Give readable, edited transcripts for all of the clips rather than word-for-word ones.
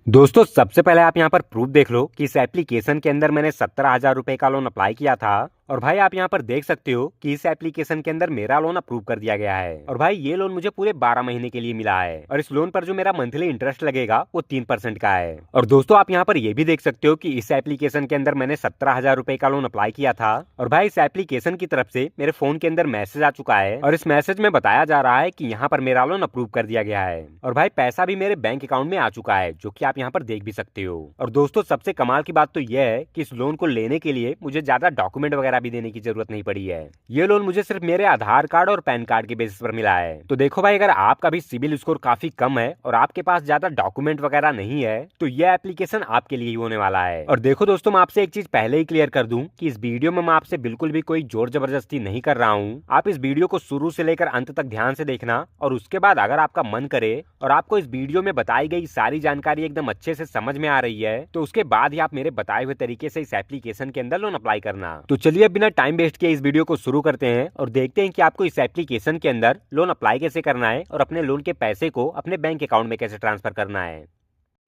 दोस्तों सबसे पहले आप यहाँ पर प्रूफ देख लो कि इस एप्लीकेशन के अंदर मैंने 17,000 रुपए का लोन अप्लाई किया था। और भाई आप यहाँ पर देख सकते हो कि इस एप्लीकेशन के अंदर मेरा लोन अप्रूव कर दिया गया है। और भाई ये लोन मुझे पूरे 12 महीने के लिए मिला है। और इस लोन पर जो मेरा मंथली इंटरेस्ट लगेगा वो 3% का है। और दोस्तों आप यहाँ पर ये भी देख सकते हो कि इस एप्लीकेशन के अंदर मैंने 17,000 रुपए का लोन अप्लाई किया था। और भाई इस एप्लीकेशन की तरफ से मेरे फोन के अंदर मैसेज आ चुका है। और इस मैसेज में बताया जा रहा है कि यहाँ पर मेरा लोन अप्रूव कर दिया गया है। और भाई पैसा भी मेरे बैंक अकाउंट में आ चुका है, जो कि आप यहाँ पर देख भी सकते हो। और दोस्तों सबसे कमाल की बात तो यह है कि इस लोन को लेने के लिए मुझे ज्यादा डॉक्यूमेंट वगैरह भी देने की जरूरत नहीं पड़ी है। ये लोन मुझे सिर्फ मेरे आधार कार्ड और पैन कार्ड के बेसिस पर मिला है। तो देखो भाई, अगर आपका भी सिबिल स्कोर काफी कम है और आपके पास ज्यादा डॉक्यूमेंट वगैरह नहीं है तो यह एप्लीकेशन आपके लिए ही होने वाला है। और देखो दोस्तों, मैं आपसे एक चीज पहले ही क्लियर कर दूं कि इस वीडियो में मैं आपसे बिल्कुल भी कोई जोर जबरदस्ती नहीं कर रहा हूं। आप इस वीडियो को शुरू से लेकर अंत तक ध्यान से देखना, और उसके बाद अगर आपका मन करे और आपको इस वीडियो में बताई गई सारी जानकारी एकदम अच्छे से समझ में आ रही है तो उसके बाद ही आप मेरे बताए हुए तरीके से इस एप्लीकेशन के अंदर लोन अप्लाई करना। तो चलिए अब बिना टाइम वेस्ट किए इस वीडियो को शुरू करते हैं और देखते हैं कि आपको इस एप्लीकेशन के अंदर लोन अप्लाई कैसे करना है और अपने लोन के पैसे को अपने बैंक अकाउंट में कैसे ट्रांसफर करना है।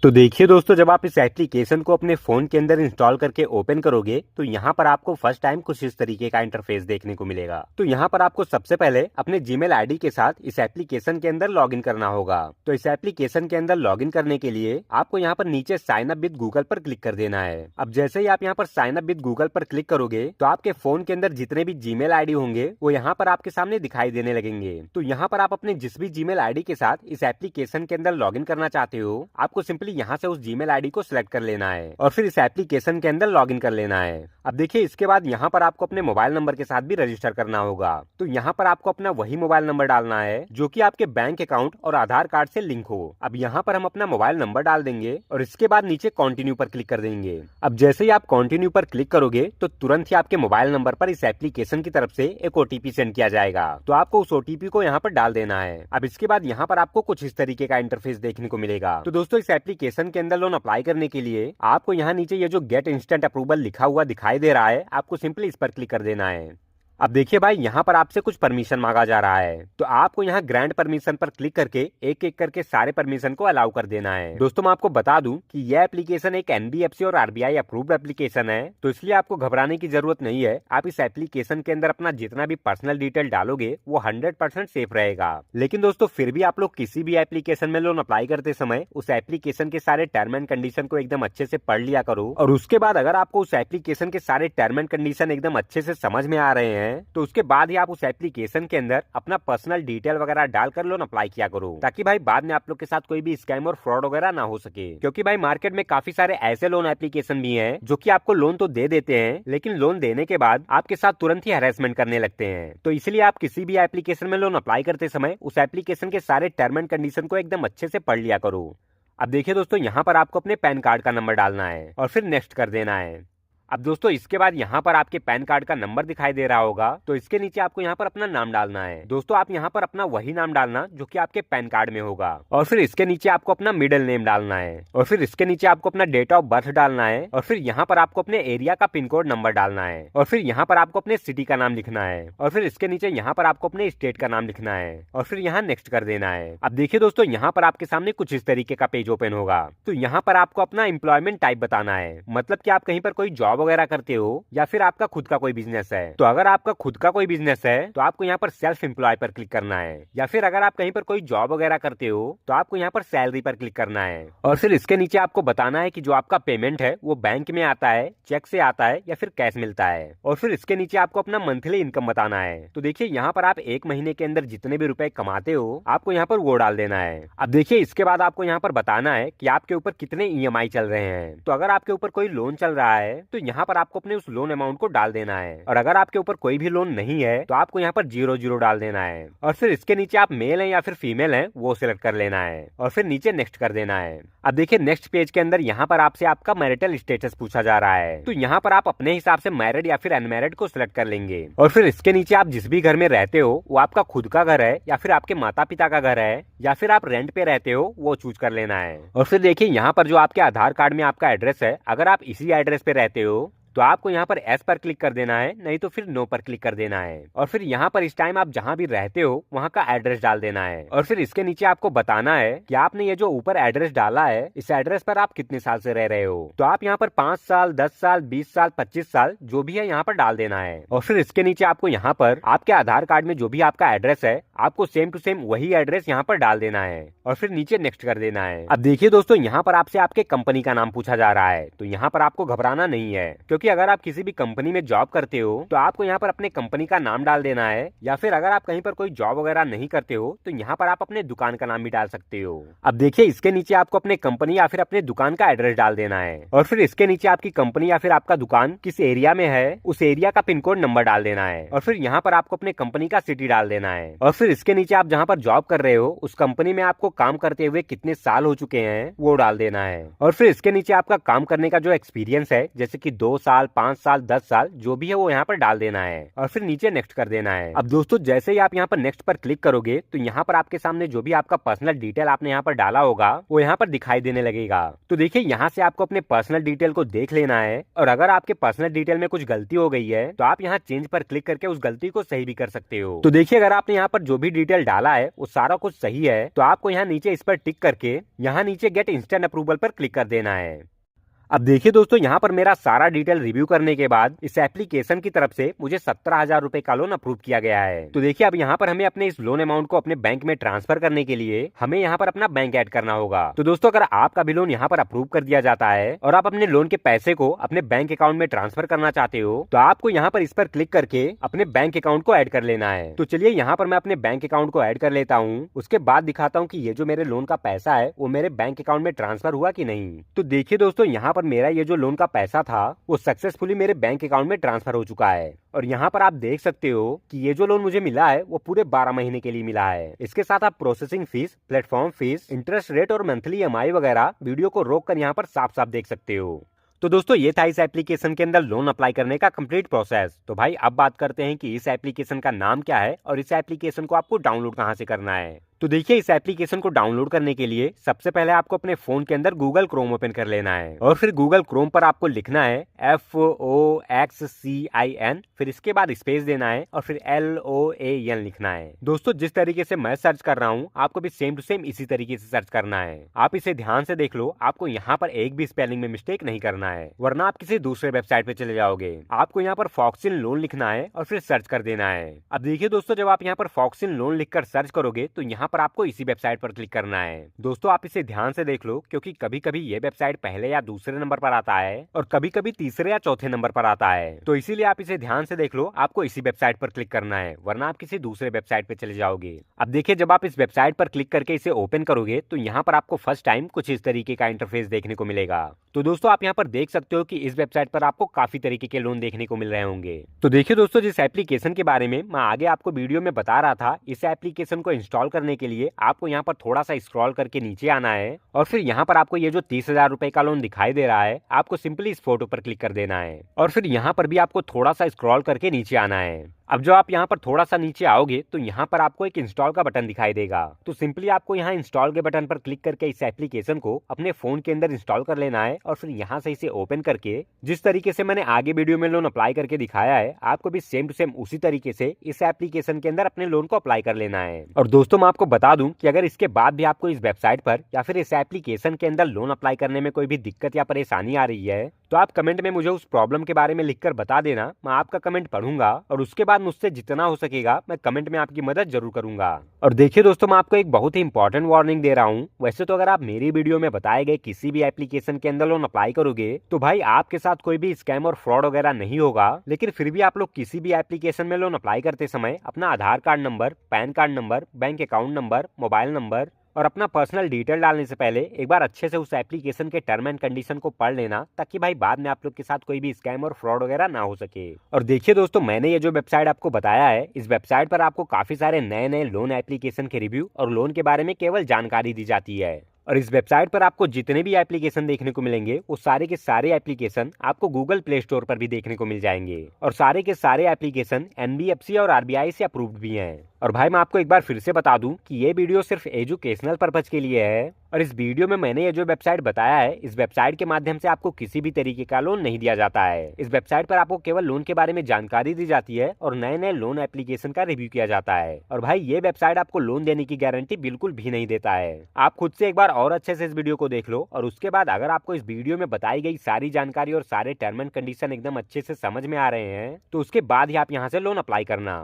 तो देखिए दोस्तों, जब आप इस एप्लीकेशन को अपने फोन के अंदर इंस्टॉल करके ओपन करोगे तो यहाँ पर आपको फर्स्ट टाइम कुछ इस तरीके का इंटरफेस देखने को मिलेगा। तो यहाँ पर आपको सबसे पहले अपने जीमेल आईडी के साथ इस एप्लीकेशन के अंदर लॉगिन करना होगा। तो इस एप्लीकेशन के अंदर लॉगिन करने के लिए आपको यहाँ पर नीचे साइन अप विद गूगल पर क्लिक कर देना है। अब जैसे ही आप यहाँ पर साइन अप विद गूगल पर क्लिक करोगे तो आपके फोन के अंदर जितने भी जीमेल आईडी होंगे वो यहाँ पर आपके सामने दिखाई देने लगेंगे। तो यहाँ पर आप अपने जिस भी जीमेल आईडी के साथ इस एप्लीकेशन के अंदर लॉगिन करना चाहते हो, आपको सिंपली यहाँ से उस जीमेल आईडी को सिलेक्ट कर लेना है और फिर इस एप्लीकेशन के अंदर लॉगिन कर लेना है। अब देखिए, इसके बाद यहाँ पर आपको अपने मोबाइल नंबर के साथ भी रजिस्टर करना होगा। तो यहाँ पर आपको अपना वही मोबाइल नंबर डालना है जो कि आपके बैंक अकाउंट और आधार कार्ड से लिंक हो। अब यहाँ पर हम अपना मोबाइल नंबर डाल देंगे और इसके बाद नीचे कंटिन्यू पर क्लिक कर देंगे। अब जैसे ही आप कंटिन्यू पर क्लिक करोगे तो तुरंत ही आपके मोबाइल नंबर पर इस एप्लीकेशन की तरफ से एक ओटीपी सेंड किया जाएगा। तो आपको उस ओटीपी को यहाँ पर डाल देना है। अब इसके बाद यहाँ पर आपको कुछ इस तरीके का इंटरफेस देखने को मिलेगा। तो दोस्तों, इस एप्लीकेशन के अंदर लोन अप्लाई करने के लिए आपको यहाँ नीचे ये जो गेट इंस्टेंट अप्रूवल लिखा हुआ दिखाई दे रहा है, आपको सिंपली इस पर क्लिक कर देना है। अब देखिए भाई, यहाँ पर आपसे कुछ परमिशन मांगा जा रहा है। तो आपको यहाँ ग्रांट परमिशन पर क्लिक करके एक एक करके सारे परमिशन को अलाउ कर देना है। दोस्तों मैं आपको बता दूं कि यह एप्लीकेशन एक एनबीएफसी और आरबीआई अप्रूव्ड एप्लीकेशन है, तो इसलिए आपको घबराने की जरूरत नहीं है। आप इस एप्लीकेशन के अंदर अपना जितना भी पर्सनल डिटेल डालोगे वो 100% सेफ रहेगा। लेकिन दोस्तों फिर भी आप लोग किसी भी एप्लीकेशन में लोन अप्लाई करते समय उस एप्लीकेशन के सारे टर्म एंड कंडीशन को एकदम अच्छे से पढ़ लिया करो। और उसके बाद अगर आपको उस एप्लीकेशन के सारे टर्म एंड कंडीशन एकदम अच्छे से समझ में आ रहे हैं तो उसके बाद ही आप उस एप्लीकेशन के अंदर अपना पर्सनल डिटेल वगैरह डालकर लोन अप्लाई किया करो, ताकि भाई बाद में आप लोग के साथ कोई भी स्कैम और फ्रॉड वगैरह ना हो सके। क्योंकि भाई मार्केट में काफी सारे ऐसे लोन एप्लीकेशन भी हैं जो कि आपको लोन तो दे देते हैं लेकिन लोन देने के बाद आपके साथ तुरंत ही हैरेसमेंट करने लगते हैं। तो इसलिए आप किसी भी एप्लीकेशन में लोन अप्लाई करते समय उस एप्लीकेशन के सारे टर्म एंड कंडीशन को एकदम अच्छे से पढ़ लिया करो। अब देखिए दोस्तों, यहाँ पर आपको अपने पैन कार्ड का नंबर डालना है और फिर नेक्स्ट कर देना है। अब दोस्तों इसके बाद यहाँ पर आपके पैन कार्ड का नंबर दिखाई दे रहा होगा, तो इसके नीचे आपको यहाँ पर अपना नाम डालना है। दोस्तों आप यहाँ पर अपना वही नाम डालना जो कि आपके पैन कार्ड में होगा, और फिर इसके नीचे आपको अपना मिडिल नेम डालना है, और फिर इसके नीचे आपको अपना डेट ऑफ बर्थ डालना है, और फिर यहाँ पर आपको अपने एरिया का पिन कोड नंबर डालना है, और फिर यहाँ पर आपको अपने सिटी का नाम लिखना है, और फिर इसके नीचे यहाँ पर आपको अपने स्टेट का नाम लिखना है, और फिर यहाँ नेक्स्ट कर देना है। अब देखिए दोस्तों, यहाँ पर आपके सामने कुछ इस तरीके का पेज ओपन होगा। तो यहाँ पर आपको अपना एम्प्लॉयमेंट टाइप बताना है, मतलब कि आप कहीं पर कोई जॉब वगैरह करते हो या फिर आपका खुद का कोई बिजनेस है। तो अगर आपका खुद का कोई बिजनेस है तो आपको यहाँ पर सेल्फ एम्प्लॉय पर क्लिक करना है, या फिर अगर आप कहीं पर कोई जॉब वगैरह करते हो तो आपको यहाँ पर सैलरी पर क्लिक करना है। और फिर इसके नीचे आपको बताना है कि जो आपका पेमेंट है वो बैंक में आता है, चेक से आता है या फिर कैश मिलता है। और फिर इसके नीचे आपको अपना मंथली इनकम बताना है। तो देखिए यहाँ पर आप एक महीने के अंदर जितने भी रुपए कमाते हो आपको यहाँ पर वो डाल देना है। अब देखिए इसके बाद आपको यहाँ पर बताना है कि आपके ऊपर कितने ईएमआई चल रहे हैं। तो अगर आपके ऊपर कोई लोन चल रहा है तो यहाँ पर आपको अपने उस लोन अमाउंट को डाल देना है, और अगर आपके ऊपर कोई भी लोन नहीं है तो आपको यहाँ पर 0 डाल देना है। और फिर इसके नीचे आप मेल हैं या फिर फीमेल हैं वो सिलेक्ट कर लेना है, और फिर नीचे नेक्स्ट कर देना है। अब देखिए नेक्स्ट पेज के अंदर यहाँ पर आपसे आपका मैरिटल स्टेटस पूछा जा रहा है। तो यहाँ पर आप अपने हिसाब से मैरिड या फिर अनमैरिड को सिलेक्ट कर लेंगे, और फिर इसके नीचे आप जिस भी घर में रहते हो वो आपका खुद का घर है या फिर आपके माता पिता का घर है या फिर आप रेंट पे रहते हो वो चूज कर लेना है। और फिर देखिए यहाँ पर जो आपके आधार कार्ड में आपका एड्रेस है, अगर आप इसी एड्रेस पे रहते हो तो आपको यहाँ पर एस पर क्लिक कर देना है, नहीं तो फिर नो पर क्लिक कर देना है। और फिर यहाँ पर इस टाइम आप जहाँ भी रहते हो वहाँ का एड्रेस डाल देना है। और फिर इसके नीचे आपको बताना है कि आपने ये जो ऊपर एड्रेस डाला है इस एड्रेस पर आप कितने साल से रह रहे हो। तो आप यहाँ पर 5 साल, 10 साल, 20 साल, 25 साल जो भी है यहाँ पर डाल देना है। और फिर इसके नीचे आपको यहाँ पर आपके आधार कार्ड में जो भी आपका एड्रेस है आपको सेम टू सेम वही एड्रेस यहाँ पर डाल देना है और फिर नीचे नेक्स्ट कर देना है। अब देखिए दोस्तों, यहाँ पर आपसे आपके कंपनी का नाम पूछा जा रहा है, तो यहाँ पर आपको घबराना नहीं है, क्योंकि अगर आप किसी भी कंपनी में जॉब करते हो तो आपको यहाँ पर अपने कंपनी का नाम डाल देना है, या फिर अगर आप कहीं पर कोई जॉब वगैरह नहीं करते हो तो यहाँ पर आप अपने दुकान का नाम भी डाल सकते हो। अब देखिए, इसके नीचे आपको अपने कंपनी या फिर अपने दुकान का एड्रेस डाल देना है और फिर इसके नीचे आपकी कंपनी या फिर आपका दुकान किस एरिया में है उस एरिया का पिन कोड नंबर डाल देना है और फिर यहाँ पर आपको अपने कंपनी का सिटी डाल देना है। और फिर इसके नीचे आप जहाँ पर जॉब कर रहे हो उस कंपनी में आपको काम करते हुए कितने साल हो चुके हैं वो डाल देना है। और फिर इसके नीचे आपका काम करने का जो एक्सपीरियंस है, जैसे कि 2 साल, 5 साल, 10 साल जो भी है वो यहाँ पर डाल देना है और फिर नीचे नेक्स्ट कर देना है। अब दोस्तों, जैसे ही आप यहाँ पर नेक्स्ट पर क्लिक करोगे तो यहाँ पर आपके सामने जो भी आपका पर्सनल डिटेल आपने यहाँ पर डाला होगा वो यहाँ पर दिखाई देने लगेगा। तो देखिए, यहाँ से आपको अपने पर्सनल डिटेल को देख लेना है और अगर आपके पर्सनल डिटेल में कुछ गलती हो गई है तो आप यहाँ चेंज पर क्लिक करके उस गलती को सही भी कर सकते हो। तो देखिए, अगर आपने यहाँ पर जो भी डिटेल डाला है वो सारा कुछ सही है तो आपको यहाँ नीचे इस पर टिक करके यहाँ नीचे गेट इंस्टेंट अप्रूवल पर क्लिक कर देना है। अब देखिए दोस्तों, यहाँ पर मेरा सारा डिटेल रिव्यू करने के बाद इस एप्लीकेशन की तरफ से मुझे 17,000 रुपए का लोन अप्रूव किया गया है। तो देखिए, अब यहाँ पर हमें अपने इस लोन अमाउंट को अपने बैंक में ट्रांसफर करने के लिए हमें यहाँ पर अपना बैंक ऐड करना होगा। तो दोस्तों, अगर आपका भी लोन यहाँ पर अप्रूव कर दिया जाता है और आप अपने लोन के पैसे को अपने बैंक अकाउंट में ट्रांसफर करना चाहते हो तो आपको यहाँ पर इस पर क्लिक करके अपने बैंक अकाउंट को ऐड कर लेना है। तो चलिए, यहाँ पर मैं अपने बैंक अकाउंट को ऐड कर लेता हूँ, उसके बाद दिखाता हूँ कि ये जो मेरे लोन का पैसा है वो मेरे बैंक अकाउंट में ट्रांसफर हुआ कि नहीं। तो देखिए दोस्तों, यहाँ पर मेरा ये जो लोन का पैसा था वो सक्सेसफुली मेरे बैंक अकाउंट में ट्रांसफर हो चुका है और यहाँ पर आप देख सकते हो कि ये जो लोन मुझे मिला है वो पूरे 12 महीने के लिए मिला है। इसके साथ आप processing fees, platform fees, interest rate और मंथली EMI वगैरह वीडियो को रोक कर यहाँ पर साफ साफ देख सकते हो। तो दोस्तों, ये था इस एप्लीकेशन के अंदर लोन अप्लाई करने का कंप्लीट प्रोसेस। तो भाई, अब बात करते हैं कि इस एप्लीकेशन का नाम क्या है और इस एप्लीकेशन को आपको डाउनलोड कहाँ से करना है। तो देखिए, इस एप्लीकेशन को डाउनलोड करने के लिए सबसे पहले आपको अपने फोन के अंदर गूगल क्रोम ओपन कर लेना है और फिर गूगल क्रोम पर आपको लिखना है FOXCIN, फिर इसके बाद स्पेस देना है और फिर LOAN लिखना है। दोस्तों, जिस तरीके से मैं सर्च कर रहा हूँ आपको भी सेम टू सेम इसी तरीके से सर्च करना है। आप इसे ध्यान से देख लो, आपको यहाँ पर एक भी स्पेलिंग में मिस्टेक नहीं करना है, वरना आप किसी दूसरे वेबसाइट पे चले जाओगे। आपको यहाँ पर फॉक्सिन लोन लिखना है और फिर सर्च कर देना है। अब देखिए दोस्तों, जब आप यहाँ पर फॉक्सिन लोन लिखकर सर्च करोगे तो यहाँ पर आपको इसी वेबसाइट पर क्लिक करना है। दोस्तों, आप इसे ध्यान से देख लो, क्योंकि कभी कभी ये वेबसाइट पहले या दूसरे नंबर पर आता है और कभी कभी तीसरे या चौथे नंबर पर आता है। तो इसीलिए आप इसे ध्यान से देख लो, आपको इसी वेबसाइट पर क्लिक करना है, वरना आप किसी दूसरे वेबसाइट पे चले जाओगे। अब देखिए, जब आप इस वेबसाइट पर क्लिक करके इसे ओपन करोगे तो यहाँ पर आपको फर्स्ट टाइम कुछ इस तरीके का इंटरफेस देखने को मिलेगा। तो दोस्तों, आप यहाँ पर देख सकते हो कि इस वेबसाइट पर आपको काफी तरीके के लोन देखने को मिल रहे होंगे। तो देखिए दोस्तों, जिस एप्लीकेशन के बारे में मैं आगे आपको वीडियो में बता रहा था, इस एप्लीकेशन को इंस्टॉल करने के लिए आपको यहाँ पर थोड़ा सा स्क्रॉल करके नीचे आना है और फिर यहाँ पर आपको ये जो 30,000 रुपए का लोन दिखाई दे रहा है आपको सिंपली इस फोटो पर क्लिक कर देना है और फिर यहाँ पर भी आपको थोड़ा सा स्क्रॉल करके नीचे आना है। अब जो आप यहाँ पर थोड़ा सा नीचे आओगे तो यहाँ पर आपको एक इंस्टॉल का बटन दिखाई देगा। तो सिंपली आपको यहाँ इंस्टॉल के बटन पर क्लिक करके इस एप्लीकेशन को अपने फोन के अंदर इंस्टॉल कर लेना है और फिर यहाँ से इसे ओपन करके जिस तरीके से मैंने आगे वीडियो में लोन अप्लाई करके दिखाया है आपको भी सेम टू सेम उसी तरीके से इस एप्लीकेशन के अंदर अपने लोन को अप्लाई कर लेना है। और दोस्तों, मैं आपको बता दूं कि अगर इसके बाद भी आपको इस वेबसाइट पर या फिर इस एप्लीकेशन के अंदर लोन अप्लाई करने में कोई भी दिक्कत या परेशानी आ रही है तो आप कमेंट में मुझे उस प्रॉब्लम के बारे में लिखकर बता देना। मैं आपका कमेंट पढ़ूंगा और उसके बाद मुझसे जितना हो सकेगा मैं कमेंट में आपकी मदद जरूर करूंगा। और देखिए दोस्तों, मैं आपको एक बहुत ही इंपॉर्टेंट वार्निंग दे रहा हूं। वैसे तो अगर आप मेरी वीडियो में बताए गए किसी भी एप्लीकेशन के अंदर लोन अप्लाई करोगे तो भाई आपके साथ कोई भी स्कैम और फ्रॉड वगैरह नहीं होगा, लेकिन फिर भी आप लोग किसी भी एप्लीकेशन में लोन अप्लाई करते समय अपना Aadhaar card number, PAN card number, bank account number, mobile number और अपना पर्सनल डिटेल डालने से पहले एक बार अच्छे से उस एप्लीकेशन के टर्म एंड कंडीशन को पढ़ लेना, ताकि भाई बाद में आप लोग के साथ कोई भी स्कैम और फ्रॉड वगैरह ना हो सके। और देखिए दोस्तों, मैंने ये जो वेबसाइट आपको बताया है, इस वेबसाइट पर आपको काफी सारे नए नए लोन एप्लीकेशन के रिव्यू और लोन के बारे में केवल जानकारी दी जाती है। और इस वेबसाइट पर आपको जितने भी एप्लीकेशन देखने को मिलेंगे वो सारे के सारे एप्लीकेशन आपको गूगल प्ले स्टोर पर भी देखने को मिल जाएंगे और सारे के सारे एप्लीकेशन NBFC और RBI से अप्रूव्ड भी हैं। और भाई मैं आपको एक बार फिर से बता दूं कि ये वीडियो सिर्फ एजुकेशनल पर्पज के लिए है और इस वीडियो में मैंने ये जो वेबसाइट बताया है, इस वेबसाइट के माध्यम से आपको किसी भी तरीके का लोन नहीं दिया जाता है। इस वेबसाइट पर आपको केवल लोन के बारे में जानकारी दी जाती है और नए नए लोन एप्लीकेशन का रिव्यू किया जाता है। और भाई ये वेबसाइट आपको लोन देने की गारंटी बिल्कुल भी नहीं देता है। आप खुद से एक बार और अच्छे से इस वीडियो को देख लो और उसके बाद अगर आपको इस वीडियो में बताई गई सारी जानकारी और सारे टर्म एंड कंडीशन एकदम अच्छे से समझ में आ रहे हैं तो उसके बाद ही आप यहाँ से लोन अप्लाई करना।